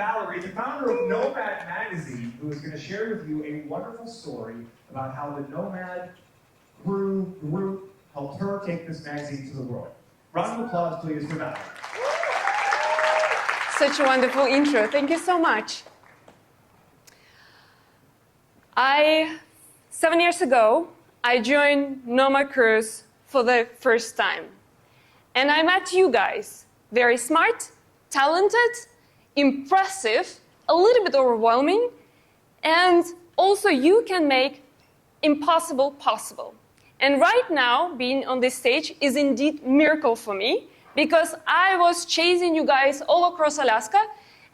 Valerie, the founder of Nomad Magazine, who is going to share with you a wonderful story about how the Nomad group helped her take this magazine to the world. Round of applause, please, for Valerie. Such a wonderful intro. Thank you so much. 7 years ago, I joined Nomad Cruise for the first time. And I met you guys. Very smart, talented, impressive, a little bit overwhelming, and also you can make impossible possible. And right now, being on this stage is indeed a miracle for me, because I was chasing you guys all across Alaska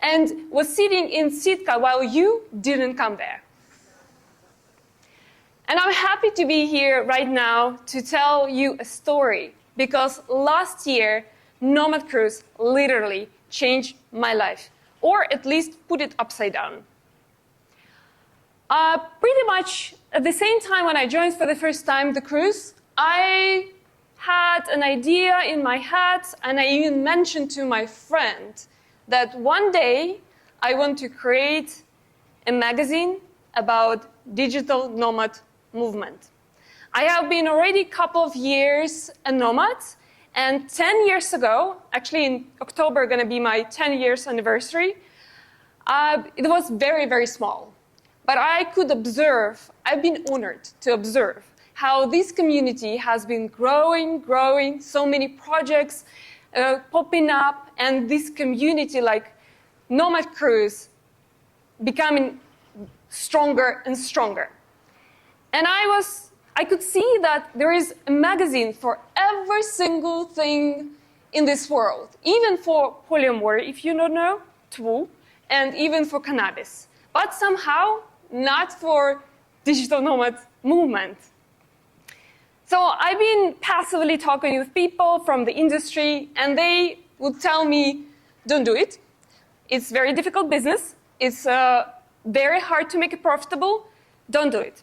and was sitting in Sitka while you didn't come there. And I'm happy to be here right now to tell you a story, because last year, Nomad Cruise literally changed my life, or at least put it upside down. Pretty much at the same time when I joined for the first time the cruise, I had an idea in my head, and I even mentioned to my friend that one day I want to create a magazine about digital nomad movement. I have been already a couple of years a nomad, and 10 years ago, actually in October going to be my 10 years anniversary, it was very, very small. But I could observe, I've been honored to observe how this community has been growing, so many projects popping up, and this community like Nomad Cruise becoming stronger and stronger. And I could see that there is a magazine for every single thing in this world, even for polyamory, if you don't know, too, and even for cannabis. But somehow, not for digital nomad movement. So I've been passively talking with people from the industry, and they would tell me, don't do it. It's very difficult business. It's very hard to make it profitable. Don't do it.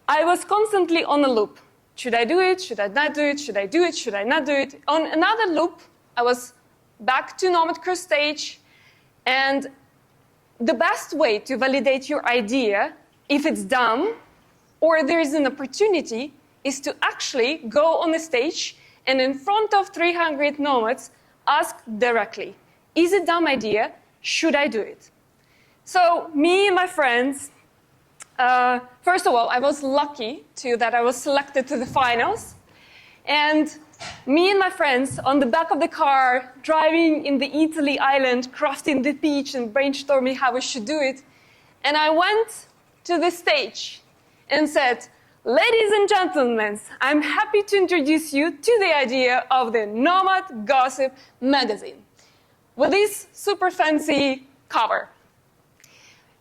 I was constantly on a loop. Should I do it? Should I not do it? Should I do it? Should I not do it? On another loop, I was back to Nomad Cruise stage, and the best way to validate your idea, if it's dumb or there is an opportunity, is to actually go on the stage and in front of 300 nomads, ask directly, is it a dumb idea? Should I do it? So me and my friends, first of all, I was lucky that I was selected to the finals. And me and my friends on the back of the car, driving in the Italy island, crafting the beach and brainstorming how we should do it. And I went to the stage and said, ladies and gentlemen, I'm happy to introduce you to the idea of the Nomad Gossip Magazine with this super fancy cover.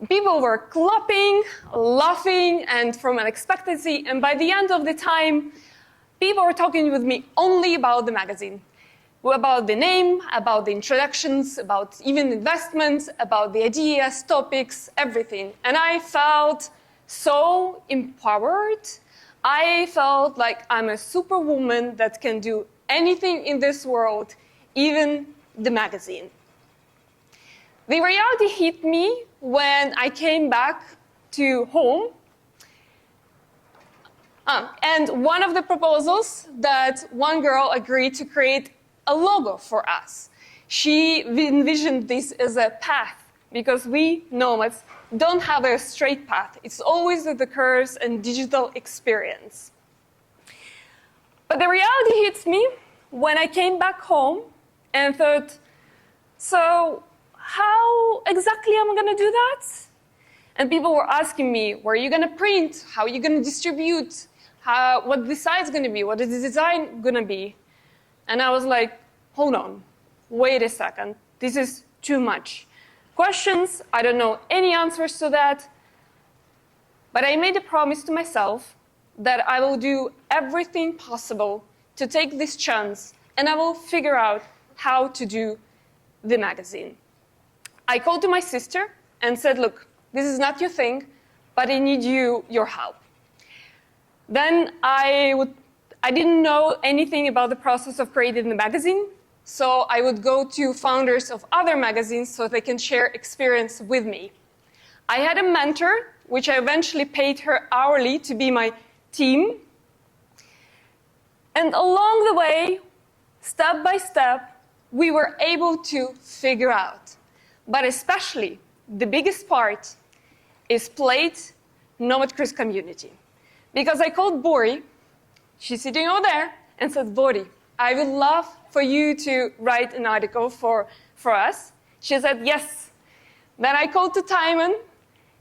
People were clapping, laughing, and from an expectancy. And by the end of the time, people were talking with me only about the magazine, about the name, about the introductions, about even investments, about the ideas, topics, everything. And I felt so empowered. I felt like I'm a superwoman that can do anything in this world, even the magazine. The reality hit me when I came back to home. And one of the proposals that one girl agreed to create a logo for us. She envisioned this as a path, because we nomads don't have a straight path. It's always with the curves and digital experience. But the reality hits me when I came back home and thought, so how exactly am I going to do that? And people were asking me, where are you going to print? How are you going to distribute? What the site's going to be? What is the design going to be? And I was like, hold on, wait a second. This is too much. Questions, I don't know any answers to that. But I made a promise to myself that I will do everything possible to take this chance, and I will figure out how to do the magazine. I called to my sister and said, look, this is not your thing, but I need your help. Then I didn't know anything about the process of creating the magazine. So I would go to founders of other magazines so they can share experience with me. I had a mentor, which I eventually paid her hourly to be my team. And along the way, step by step, we were able to figure out. But especially, the biggest part is played Nomad Cruise community. Because I called Bori, she's sitting over there, and said, Bori, I would love for you to write an article for us. She said, yes. Then I called to Timon,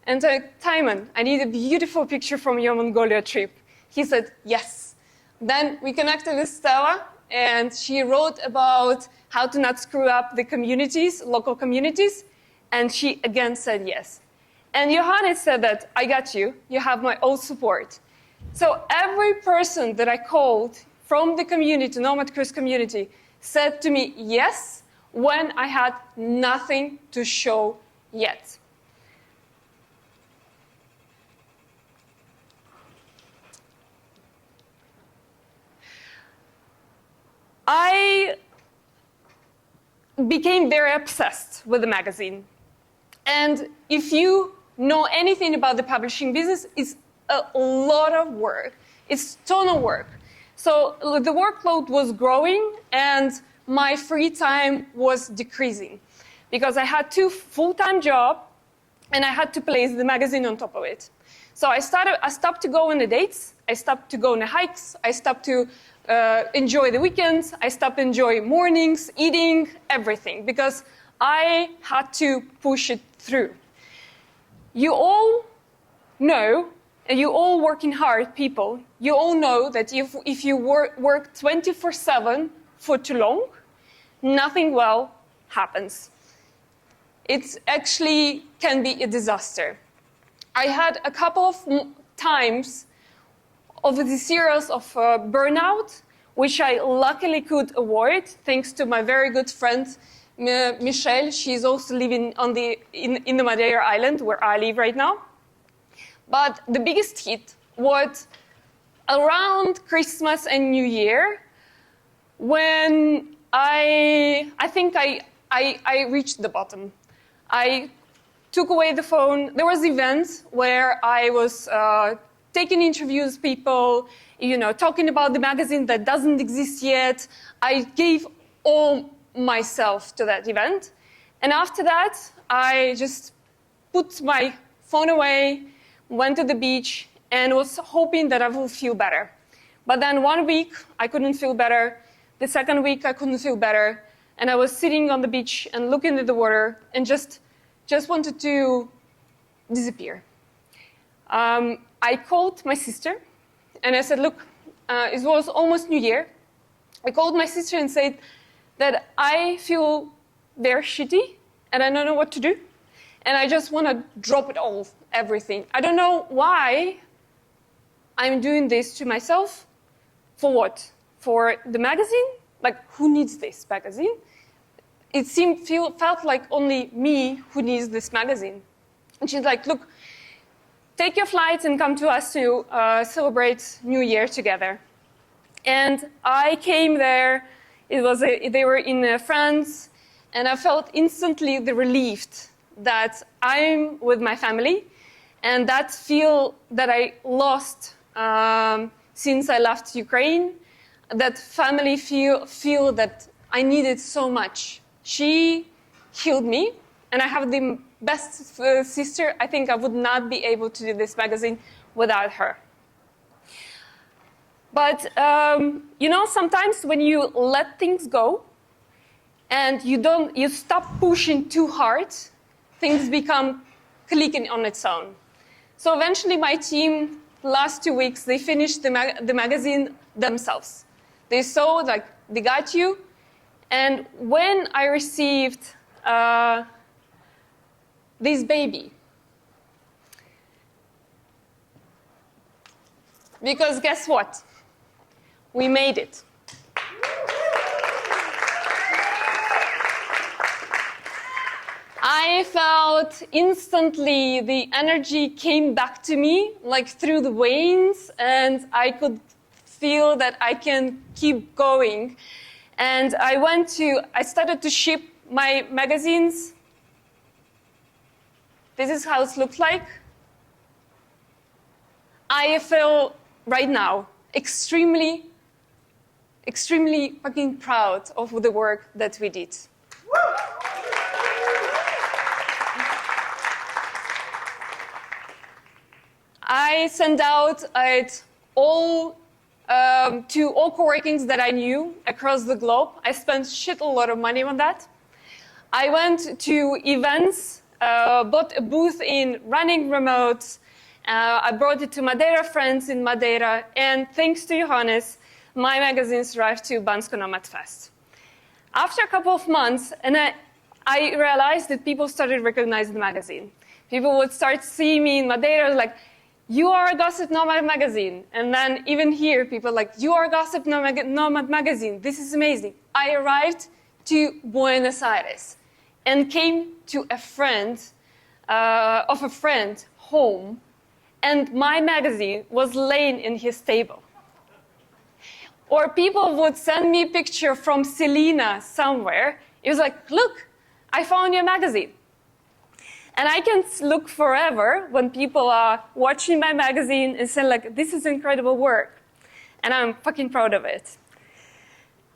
and said, Timon, I need a beautiful picture from your Mongolia trip. He said, yes. Then we connected with Stella, and she wrote about how to not screw up the communities, local communities, and she again said yes. And Johannes said that, I got you, you have my all support. So every person that I called from the community, Nomad Cruise community, said to me yes when I had nothing to show yet. I became very obsessed with the magazine. And if you know anything about the publishing business, it's a lot of work. It's a ton of work. So the workload was growing, and my free time was decreasing because I had 2 full-time jobs, and I had to place the magazine on top of it. So I stopped to go on the dates. I stopped to go on the hikes. I stopped to enjoy the weekends. I stopped to enjoy mornings, eating, everything, because I had to push it through. You all know, and you all working hard people, you all know that if you work 24/7 for too long, nothing well happens. It actually can be a disaster. I had a couple of times of the series of burnout, which I luckily could avoid thanks to my very good friend Michelle. She's also living in the Madeira Island, where I live right now. But the biggest hit was around Christmas and New Year, when I think I reached the bottom. I took away the phone. There was events where I was taking interviews, people, talking about the magazine that doesn't exist yet. I gave all myself to that event. And after that, I just put my phone away, went to the beach, and was hoping that I would feel better. But then 1 week, I couldn't feel better. The second week, I couldn't feel better. And I was sitting on the beach and looking at the water and just wanted to disappear. I called my sister, and I said, look, it was almost New Year. I called my sister and said that I feel very shitty, and I don't know what to do. And I just want to drop it all, everything. I don't know why I'm doing this to myself. For what? For the magazine? Like, who needs this magazine? It felt like only me who needs this magazine. And she's like, look, take your flights and come to us to celebrate New Year together. And I came there. They were in France, and I felt instantly the relief that I'm with my family, and that feel that I lost since I left Ukraine, that family feel that I needed so much. She healed me, and I have the best sister. I think I would not be able to do this magazine without her. But, sometimes when you let things go and you stop pushing too hard, things become clicking on its own. So eventually my team, last 2 weeks, they finished the magazine themselves. They saw, like, they got you. And when I received this baby, because guess what? We made it. I felt instantly the energy came back to me, like through the veins, and I could feel that I can keep going. And I started to ship my magazines. This is how it looks like. I feel right now extremely fucking proud of the work that we did. I sent out all to all co-workings that I knew across the globe. I spent a lot of money on that. I went to events, bought a booth in Running Remote. I brought it to Madeira friends in Madeira, and thanks to Johannes, my magazines arrived to Bansko Nomad Fest. After a couple of months, and I realized that people started recognizing the magazine. People would start seeing me in Madeira like, you are a Gossip Nomad magazine. And then even here, people like, you are Gossip Nomad magazine. This is amazing. I arrived to Buenos Aires and came to a friend home, and my magazine was laying in his table. Or people would send me a picture from Selena somewhere. It was like, look, I found your magazine. And I can look forever when people are watching my magazine and saying, like, this is incredible work. And I'm fucking proud of it.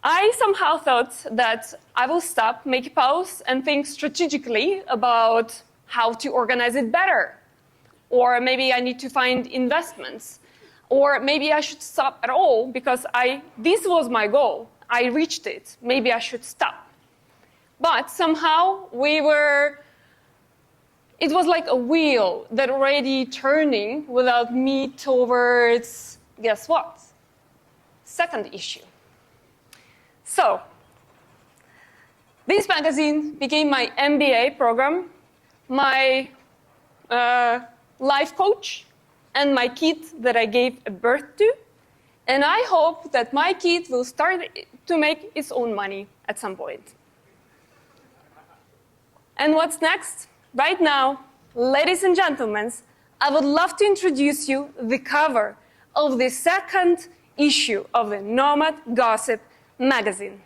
I somehow thought that I will stop, make a pause, and think strategically about how to organize it better. Or maybe I need to find investments. Or maybe I should stop at all because this was my goal. I reached it. Maybe I should stop. But somehow it was like a wheel that already turning without me towards, guess what? Second issue. So, this magazine became my MBA program, my life coach, and my kid that I gave a birth to. And I hope that my kid will start to make its own money at some point. And what's next? Right now, ladies and gentlemen, I would love to introduce you the cover of the second issue of the Nomad Gossip Magazine.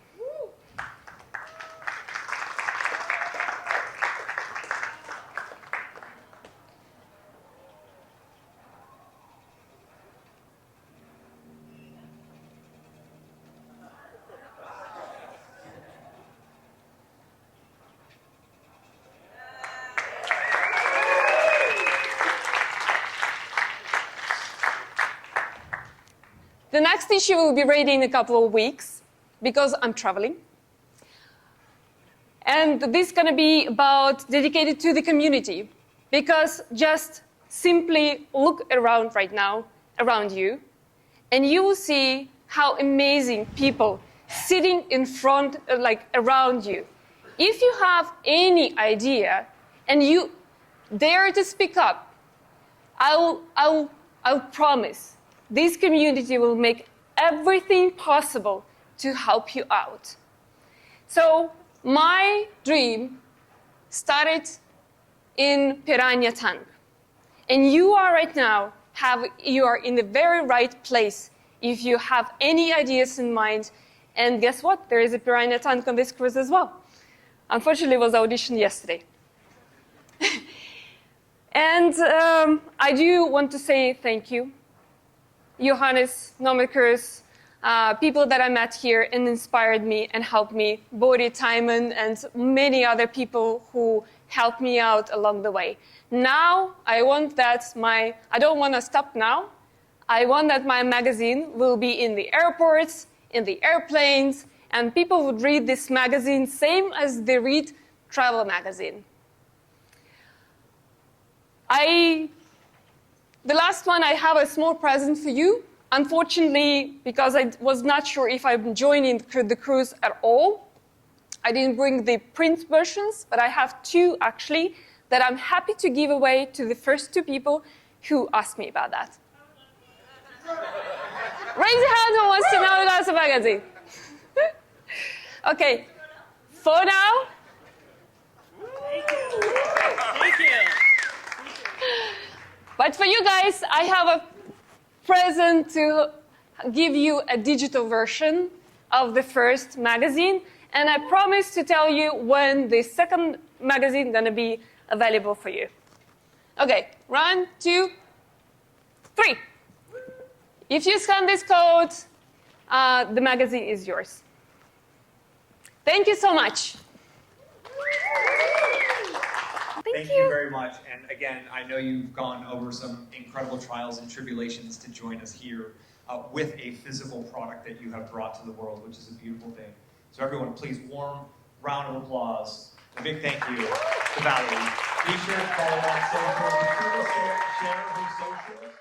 The next issue will be ready in a couple of weeks because I'm traveling. And this is going to be dedicated to the community, because just simply look around right now, around you, and you will see how amazing people sitting in front, around you. If you have any idea and you dare to speak up, I'll promise this community will make everything possible to help you out. So my dream started in Piranha Tank. And you are right now, you are in the very right place if you have any ideas in mind. And guess what? There is a Piranha Tank on this cruise as well. Unfortunately, it was auditioned yesterday. And I do want to say thank you. Johannes, Nomad Cruise, people that I met here and inspired me and helped me, Bodhi, Timon, and many other people who helped me out along the way. Now, I don't want to stop now. I want that my magazine will be in the airports, in the airplanes, and people would read this magazine same as they read travel magazine. The last one, I have a small present for you. Unfortunately, because I was not sure if I'm joining the cruise at all, I didn't bring the print versions, but I have two actually that I'm happy to give away to the first two people who asked me about that. Raise your hand who wants to know Gossip Magazine. Okay, for now. Thank you. Thank you. But for you guys, I have a present to give you a digital version of the first magazine, and I promise to tell you when the second magazine is going to be available for you. Okay, 1, 2, 3. If you scan this code, the magazine is yours. Thank you so much. Thank you very much. And again, I know you've gone over some incredible trials and tribulations to join us here with a physical product that you have brought to the world, which is a beautiful thing. So everyone, please, warm round of applause. A big thank you to Valerie. Be sure to follow on social. Be sure to share her socials.